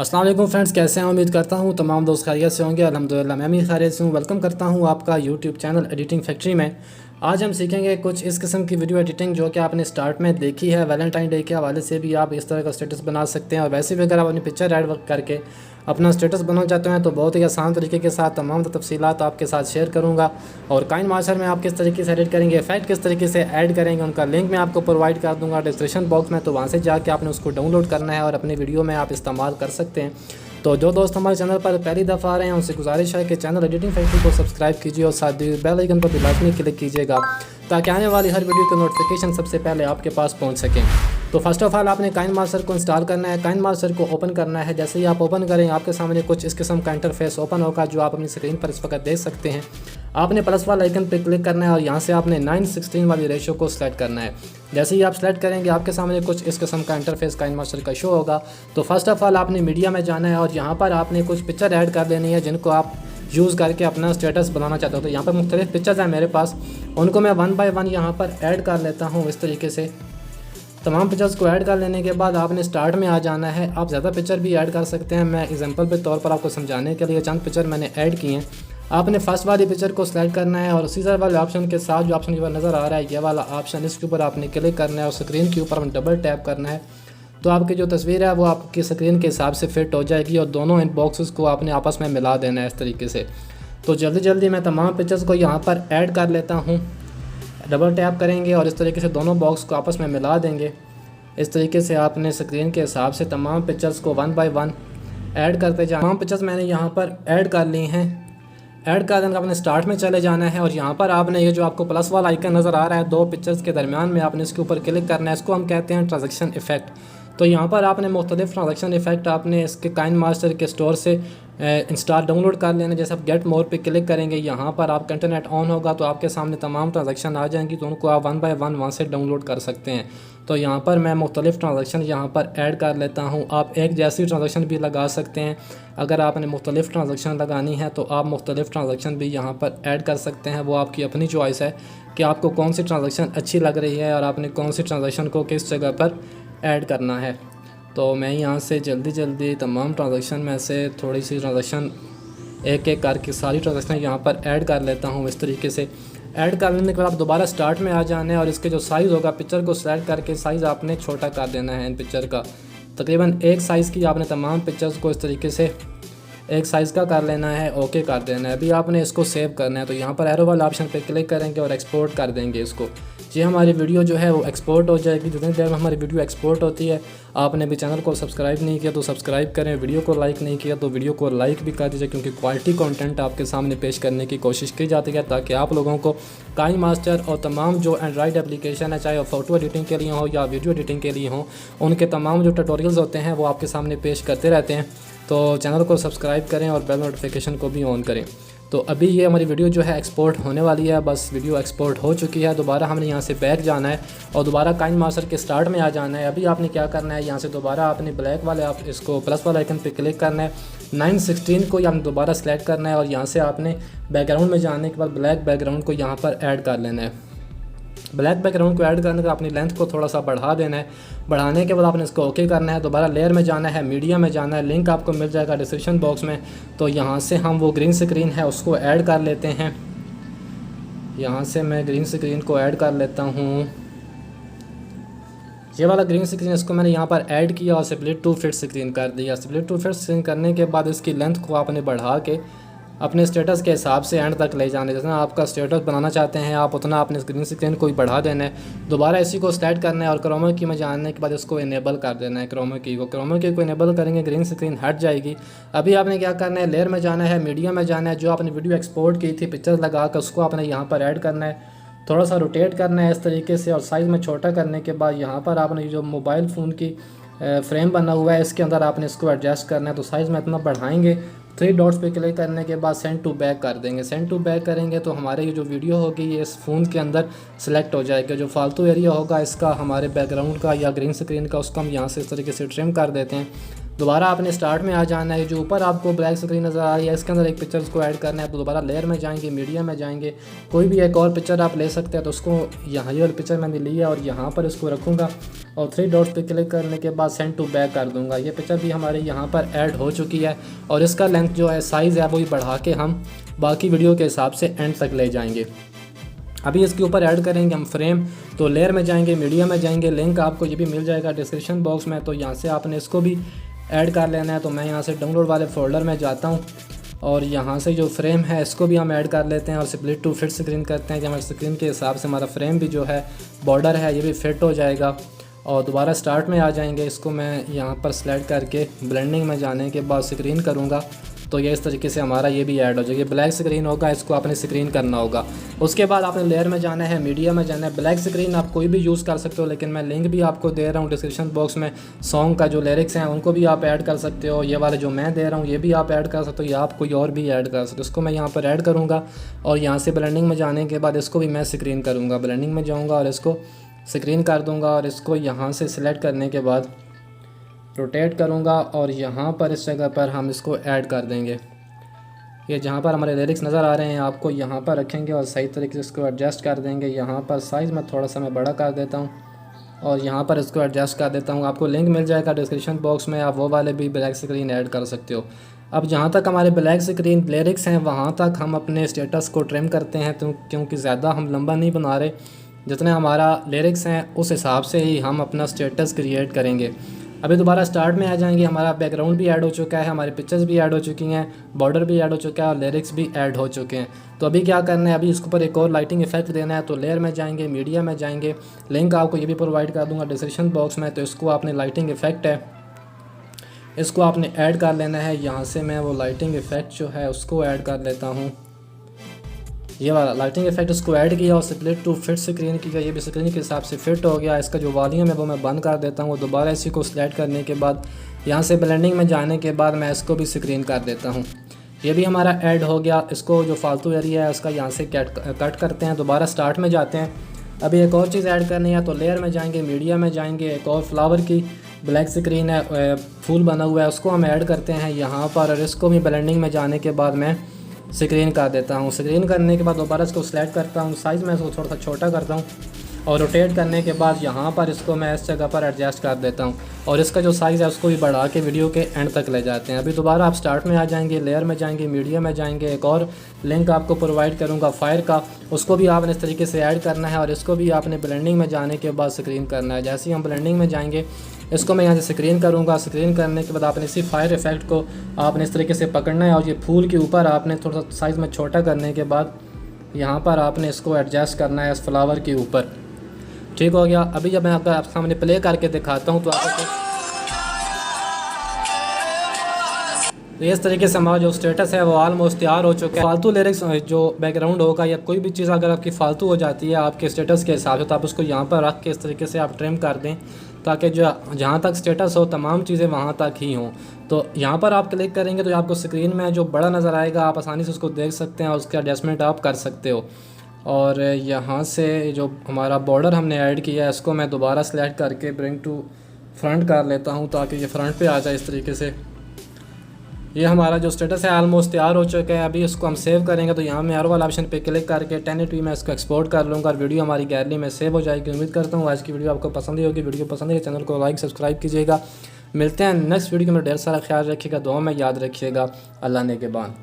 अस्सलाम वालेकुम फ्रेंड्स, कैसे हैं? उम्मीद करता हूं तमाम दोस्त खैरियत से होंगे। अल्हम्दुलिल्लाह मैं भी खैरियत से हूं। वेलकम करता हूं आपका यूट्यूब चैनल एडिटिंग फैक्ट्री में। आज हम सीखेंगे कुछ इस किस्म की वीडियो एडिटिंग जो कि आपने स्टार्ट में देखी है। वैलेंटाइन डे के हवाले से भी आप इस तरह का स्टेटस बना सकते हैं, और वैसे भी अगर आप अपनी पिक्चर ऐड वर्क करके अपना स्टेटस बनाना चाहते हैं तो बहुत ही आसान तरीके के साथ तमाम तफसीलात आपके साथ शेयर करूँगा। और काइन मास्टर में आप किस तरीके से एडिट करेंगे, इफेक्ट किस तरीके से ऐड करेंगे, उनका लिंक मैं आपको प्रोवाइड कर दूँगा डिस्क्रिप्शन बॉक्स में। तो वहाँ से जाके आपने उसको डाउनलोड करना है और अपनी वीडियो में आप इस्तेमाल कर सकते हैं। तो जो दोस्त हमारे चैनल पर पहली दफ़ा आ रहे हैं उनसे गुजारिश है कि चैनल एडिटिंग फैक्ट्री को सब्सक्राइब कीजिए और साथ ही बेल आइकन पर भी लाजमी क्लिक कीजिएगा ताकि आने वाली हर वीडियो की नोटिफिकेशन सबसे पहले आपके पास पहुंच सकें। तो फर्स्ट ऑफ ऑल आपने काइन मास्टर को इंस्टॉल करना है, काइन मास्टर को ओपन करना है। जैसे ही आप ओपन करें आपके सामने कुछ इस किस्म का इंटरफेस ओपन होगा जो आप अपनी स्क्रीन पर इस वक्त देख सकते हैं। आपने प्लस वाला आइकन पर क्लिक करना है और यहाँ से आपने 9:16 वाली रेशो को सिलेक्ट करना है। जैसे ही आप सेलेक्ट करेंगे आपके सामने कुछ इस किस्म का इंटरफेस काइन मास्टर का शो होगा। तो फर्स्ट ऑफ ऑल आपने मीडिया में जाना है और यहाँ पर आपने कुछ पिक्चर ऐड कर लेनी है जिनको आप यूज़ करके अपना स्टेटस बनाना चाहते हो। तो यहाँ पर मुख्तलिफ पिक्चर्स हैं मेरे पास, उनको मैं 1 बाय 1 यहाँ पर ऐड कर लेता हूँ। इस तरीके से तमाम पिक्चर्स को ऐड कर लेने के बाद आपने स्टार्ट में आ जाना है। आप ज़्यादा पिक्चर भी ऐड कर सकते हैं, मैं एग्जांपल के तौर पर आपको समझाने के लिए चंद पिक्चर मैंने ऐड किए हैं। आपने फर्स्ट वाली पिक्चर को सिलेक्ट करना है और सीजर वाले ऑप्शन के साथ जो ऑप्शन पर नज़र आ रहा है ये वाला ऑप्शन, इसके ऊपर आपने क्लिक करना है और स्क्रीन के ऊपर डबल टैप करना है। तो आपकी जो तस्वीर है वो आपकी स्क्रीन के हिसाब से फिट हो जाएगी और दोनों इन बॉक्सेस को आपने आपस में मिला देना है इस तरीके से। तो जल्दी जल्दी मैं तमाम पिक्चर्स को यहाँ पर ऐड कर लेता हूँ। डबल टैप करेंगे और इस तरीके से दोनों बॉक्स को आपस में मिला देंगे। इस तरीके से आपने स्क्रीन के हिसाब से तमाम पिक्चर्स को 1 बाय 1 ऐड करते जाना। तमाम पिक्चर्स मैंने यहाँ पर ऐड कर ली हैं। ऐड कर देने आपने स्टार्ट में चले जाना है और यहाँ पर आपने ये जो आपको प्लस वाला आइकन नज़र आ रहा है दो पिक्चर्स के दरमियान में, आपने इसके ऊपर क्लिक करना है। इसको हम कहते हैं ट्रांजैक्शन इफेक्ट। तो यहाँ पर आपने मुख्तलिफ ट्रांजैक्शन इफेक्ट आपने इसके काइन मास्टर के स्टोर से इंस्टॉल डाउनलोड कर लेना। जैसे आप गेट मोर पे क्लिक करेंगे यहाँ पर आपका इंटरनेट ऑन होगा तो आपके सामने तमाम ट्रांजैक्शन आ जाएंगी, तो उनको आप 1 बाय 1 वहाँ से डाउनलोड कर सकते हैं। तो यहाँ पर मैं मुख्तलिफ ट्रांजैक्शन यहाँ पर ऐड कर लेता हूँ। आप एक जैसी ट्रांजैक्शन भी लगा सकते हैं। अगर आपने मुख्तलिफ ट्रांजैक्शन लगानी है तो आप मुख्तलिफ ट्रांजैक्शन भी यहाँ पर ऐड कर सकते हैं। वो आपकी अपनी चॉइस है कि आपको कौन सी ट्रांजैक्शन अच्छी लग रही है और आपने कौन सी ट्रांजैक्शन को किस जगह पर ऐड करना है। तो मैं यहाँ से जल्दी जल्दी तमाम ट्रांजैक्शन में से थोड़ी सी ट्रांजैक्शन एक एक करके सारी ट्रांजैक्शन यहाँ पर ऐड कर लेता हूँ। इस तरीके से ऐड कर लेने के बाद आप दोबारा स्टार्ट में आ जाना है और इसके जो साइज़ होगा पिक्चर को सेलेक्ट करके साइज़ आपने छोटा कर देना है। इन पिक्चर का तकरीबन एक साइज़ की आपने तमाम पिक्चर्स को इस तरीके से एक साइज़ का कर लेना है, ओके कर देना है। अभी आपने इसको सेव करना है तो यहाँ पर एरो वाला ऑप्शन पे क्लिक करेंगे और एक्सपोर्ट कर देंगे इसको। जी हमारी वीडियो जो है वो एक्सपोर्ट हो जाएगी। जितनी देर में हमारी वीडियो एक्सपोर्ट होती है, आपने भी चैनल को सब्सक्राइब नहीं किया तो सब्सक्राइब करें, वीडियो को लाइक नहीं किया तो वीडियो को लाइक भी कर दीजिए, क्योंकि क्वालिटी कंटेंट आपके सामने पेश करने की कोशिश की जाती है ताकि आप लोगों को काइन मास्टर और तमाम जो एंड्रॉइड एप्लीकेशन है, चाहे वो फ़ोटो एडिटिंग के लिए हो या वीडियो एडिटिंग के लिए हो, उनके तमाम जो ट्यूटोरियल्स होते हैं वो आपके सामने पेश करते रहते हैं। तो चैनल को सब्सक्राइब करें और बेल नोटिफिकेशन को भी ऑन करें। तो अभी ये हमारी वीडियो जो है एक्सपोर्ट होने वाली है, बस वीडियो एक्सपोर्ट हो चुकी है। दोबारा हमने यहाँ से बैक जाना है और दोबारा काइन मास्टर के स्टार्ट में आ जाना है। अभी आपने क्या करना है, यहाँ से दोबारा आपने ब्लैक वाले आप इसको प्लस वाला आइकन पे क्लिक करना है। 9:16 को आपने दोबारा सेलेक्ट करना है और यहाँ से आपने बैकग्राउंड में जाने के बाद ब्लैक बैकग्राउंड को यहाँ पर ऐड कर लेना है। ब्लैक बैकग्राउंड को ऐड करने का अपनी लेंथ को थोड़ा सा बढ़ा देना है। बढ़ाने के बाद आपने इसको ओके करना है। दोबारा लेयर में जाना है, मीडिया में जाना है, लिंक आपको मिल जाएगा डिस्क्रिप्शन बॉक्स में। तो यहाँ से हम वो ग्रीन स्क्रीन है उसको ऐड कर लेते हैं। यहाँ से मैं ग्रीन स्क्रीन को ऐड कर लेता हूँ। ये वाला ग्रीन स्क्रीन इसको मैंने यहाँ पर ऐड किया और स्प्लिट टू फिट स्क्रीन कर दिया। स्प्लिट टू फिट स्क्रीन करने के बाद इसकी लेंथ को आपने बढ़ा के अपने स्टेटस के हिसाब से एंड तक ले जाने। जितना आपका स्टेटस बनाना चाहते हैं आप उतना अपने ग्रीन स्क्रीन को ही बढ़ा देना है। दोबारा इसी को सेलेक्ट करना है और क्रोमा की में जाने के बाद इसको इनेबल कर देना है। क्रोमा की को इनेबल करेंगे, ग्रीन स्क्रीन हट जाएगी। अभी आपने क्या करना है, लेयर में जाना है, मीडिया में जाना है। जो आपने वीडियो एक्सपोर्ट की थी पिक्चर लगा कर उसको आपने यहाँ पर ऐड करना है। थोड़ा सा रोटेट करना है इस तरीके से और साइज़ में छोटा करने के बाद यहाँ पर आपने जो मोबाइल फ़ोन की फ्रेम बना हुआ है इसके अंदर आपने इसको एडजस्ट करना है। तो साइज़ में इतना बढ़ाएंगे, 3 डॉट्स पे क्लिक करने के बाद सेंड टू बैक कर देंगे। सेंड टू बैक करेंगे तो हमारे ये जो वीडियो होगी ये इस फ़ोन के अंदर सेलेक्ट हो जाएगा। जो फालतू एरिया होगा इसका हमारे बैकग्राउंड का या ग्रीन स्क्रीन का, उसको हम यहाँ से इस तरीके से ट्रिम कर देते हैं दोबारा आपने स्टार्ट में आ जाना है। जो ऊपर आपको ब्लैक स्क्रीन नज़र आ रही है इसके अंदर एक पिक्चर को ऐड करना है, तो दोबारा लेयर में जाएंगे, मीडिया में जाएंगे, कोई भी एक और पिक्चर आप ले सकते हैं। तो उसको यहाँ ये वाली पिक्चर मैंने ली है और यहाँ पर इसको रखूँगा और 3 डॉट्स पे क्लिक करने के बाद सेंड टू बैक कर दूँगा। ये पिक्चर भी हमारे यहाँ पर ऐड हो चुकी है और इसका लेंथ जो है साइज़ है वो ही बढ़ा के हम बाकी वीडियो के हिसाब से एंड तक ले जाएंगे। अभी इसके ऊपर ऐड करेंगे हम फ्रेम, तो लेयर में जाएंगे, मीडिया में जाएंगे, लिंक आपको ये भी मिल जाएगा डिस्क्रिप्शन बॉक्स में, तो यहाँ से आपने इसको भी ऐड कर लेना है। तो मैं यहाँ से डाउनलोड वाले फ़ोल्डर में जाता हूँ और यहाँ से जो फ्रेम है इसको भी हम ऐड कर लेते हैं और स्प्लिट टू फिट स्क्रीन करते हैं कि हमारे स्क्रीन के हिसाब से हमारा फ्रेम भी जो है बॉर्डर है ये भी फिट हो जाएगा। और दोबारा स्टार्ट में आ जाएंगे, इसको मैं यहाँ पर सेलेक्ट करके ब्लेंडिंग में जाने के बाद स्क्रीन करूँगा, तो ये इस तरीके से हमारा ये भी ऐड हो जाएगा। ब्लैक स्क्रीन होगा, इसको आपने स्क्रीन करना होगा। उसके बाद आपने लेयर में जाना है, मीडिया में जाना है। ब्लैक स्क्रीन आप कोई भी यूज़ कर सकते हो, लेकिन मैं लिंक भी आपको दे रहा हूँ डिस्क्रिप्शन बॉक्स में। सॉन्ग का जो लिरिक्स हैं उनको भी आप ऐड कर सकते हो, ये वाले जो मैं दे रहा हूँ ये भी आप ऐड कर सकते हो, या आप कोई और भी ऐड कर सकते हो। इसको मैं यहाँ पर ऐड करूँगा और यहाँ से ब्लेंडिंग में जाने के बाद इसको भी मैं स्क्रीन करूँगा। ब्लेंडिंग में जाऊँगा और इसको स्क्रीन कर दूँगा और इसको यहाँ से सिलेक्ट करने के बाद रोटेट करूँगा और यहाँ पर इस जगह पर हम इसको ऐड कर देंगे। ये जहाँ पर हमारे लिरिक्स नज़र आ रहे हैं आपको यहाँ पर रखेंगे और सही तरीके से इसको एडजस्ट कर देंगे। यहाँ पर साइज़ में थोड़ा सा मैं बड़ा कर देता हूँ और यहाँ पर इसको एडजस्ट कर देता हूँ। आपको लिंक मिल जाएगा डिस्क्रिप्शन बॉक्स में, आप वो वाले भी ब्लैक स्क्रीन ऐड कर सकते हो। अब जहाँ तक हमारे ब्लैक स्क्रीन लिरिक्स हैं वहाँ तक हम अपने स्टेटस को ट्रिम करते हैं, तो क्योंकि ज़्यादा हम लंबा नहीं बना रहे, जितने हमारा लिरिक्स हैं उस हिसाब से ही हम अपना स्टेटस क्रिएट करेंगे। अभी दोबारा स्टार्ट में आ जाएंगे, हमारा बैकग्राउंड भी ऐड हो चुका है, हमारी पिक्चर्स भी ऐड हो चुकी हैं, बॉर्डर भी ऐड हो चुका है और लिरिक्स भी ऐड हो चुके हैं। तो अभी क्या करना है, अभी इसके ऊपर एक और लाइटिंग इफेक्ट देना है। तो लेयर में जाएंगे, मीडिया में जाएंगे, लिंक आपको ये भी प्रोवाइड कर दूंगा डिस्क्रिप्शन बॉक्स में। तो इसको आपने लाइटिंग इफेक्ट है इसको आपने ऐड कर लेना है। यहाँ से मैं वो लाइटिंग इफेक्ट जो है उसको ऐड कर लेता हूँ, ये वाला लाइटिंग इफेक्ट इसको ऐड किया और स्प्लिट टू फिट स्क्रीन किया, ये भी स्क्रीन के हिसाब से फिट हो गया। इसका जो वॉल्यूम है वो मैं बंद कर देता हूँ। दोबारा इसी को सिलेक्ट करने के बाद यहाँ से ब्लेंडिंग में जाने के बाद मैं इसको भी स्क्रीन कर देता हूँ। ये भी हमारा ऐड हो गया। इसको जो फालतू एरिया है उसका यहाँ से कट करते हैं। दोबारा स्टार्ट में जाते हैं। अभी एक और चीज़ ऐड करनी है, तो लेयर में जाएंगे, मीडिया में जाएंगे, एक और फ्लावर की ब्लैक स्क्रीन है, फूल बना हुआ है, उसको हम ऐड करते हैं यहाँ पर और इसको भी ब्लेंडिंग में जाने के बाद मैं स्क्रीन कर देता हूँ। स्क्रीन करने के बाद दोबारा इसको सिलेक्ट करता हूँ, साइज़ में इसको थोड़ा सा छोटा करता हूँ और रोटेट करने के बाद यहाँ पर इसको मैं इस जगह पर एडजस्ट कर देता हूँ और इसका जो साइज़ है उसको भी बढ़ा के वीडियो के एंड तक ले जाते हैं। अभी दोबारा आप स्टार्ट में आ जाएंगे, लेयर में जाएंगे, मीडिया में जाएंगे, एक और लिंक आपको प्रोवाइड करूँगा फायर का, उसको भी आपने इस तरीके से ऐड करना है और इसको भी आपने ब्लेंडिंग में जाने के बाद स्क्रीन करना है। जैसे ही हम ब्लेंडिंग में जाएंगे इसको मैं यहाँ से स्क्रीन करूँगा। स्क्रीन करने के बाद आपने इसी फायर इफेक्ट को आपने इस तरीके से पकड़ना है और ये फूल के ऊपर आपने थोड़ा सा साइज़ में छोटा करने के बाद यहाँ पर आपने इसको एडजस्ट करना है इस फ्लावर के ऊपर। ठीक हो गया। अभी जब मैं आपके सामने प्ले करके दिखाता हूँ तो आपको तो इस तरीके से हमारा जो स्टेटस है वो ऑलमोस्ट तैयार हो चुका है। फालतू लिरिक्स जो बैकग्राउंड होगा या कोई भी चीज़ अगर आपकी फालतू हो जाती है आपके स्टेटस के हिसाब से, तो आप उसको यहाँ पर रख के इस तरीके से आप ट्रिम कर दें ताकि जो जहाँ तक स्टेटस हो तमाम चीज़ें वहाँ तक ही हों। तो यहाँ पर आप क्लिक करेंगे तो आपको स्क्रीन में जो बड़ा नज़र आएगा आप आसानी से उसको देख सकते हैं और उसका एडजस्टमेंट आप कर सकते हो। और यहाँ से जो हमारा बॉर्डर हमने ऐड किया है इसको मैं दोबारा सेलेक्ट करके ब्रिंग टू फ्रंट कर लेता हूँ ताकि ये फ्रंट पे आ जाए इस तरीके से। ये हमारा जो स्टेटस है ऑलमोस्ट तैयार हो चुका है। अभी इसको हम सेव करेंगे तो यहाँ मैं आर वाला ऑप्शन पे क्लिक करके 1080p में इसको एक्सपोर्ट कर लूँगा और वीडियो हमारी गैलरी में सेव हो जाएगी। उम्मीद करता हूँ आज की वीडियो आपको पसंद ही होगी। वीडियो पसंद है चैनल को लाइक सब्सक्राइब कीजिएगा। मिलते हैं नेक्स्ट वीडियो में। ढेर सारा ख्याल रखिएगा, दुआ में याद रखिएगा। अल्लाह ने के बाद।